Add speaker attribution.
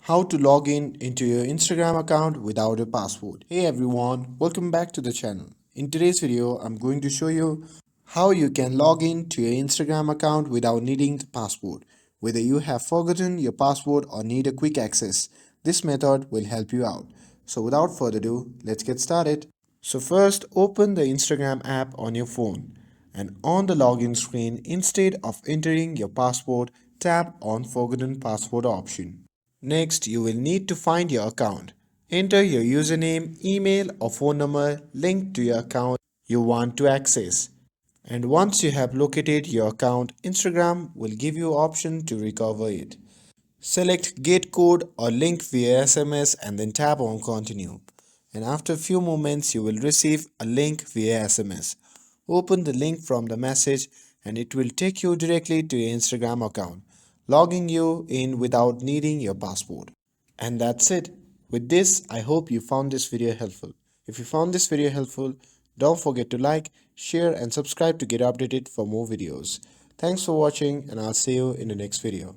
Speaker 1: How to log in into your Instagram account without a password. Hey everyone, welcome back to the channel. In today's video, I'm going to show you how you can log in to your Instagram account without needing the password. Whether you have forgotten your password or need a quick access, this method will help you out. So without further ado, let's get started. So first, open the Instagram app on your phone and on the login screen, instead of entering your password, tap on Forgotten Password option. Next, you will need to find your account. Enter your username, email, or phone number linked to your account you want to access. And once you have located your account, Instagram will give you option to recover it. Select Get Code or Link via SMS and then tap on Continue. And after a few moments, you will receive a link via SMS. Open the link from the message and it will take you directly to your Instagram account, logging you in without needing your password. And that's it. With this, I hope you found this video helpful. If you found this video helpful, don't forget to like, share and subscribe to get updated for more videos. Thanks for watching and I'll see you in the next video.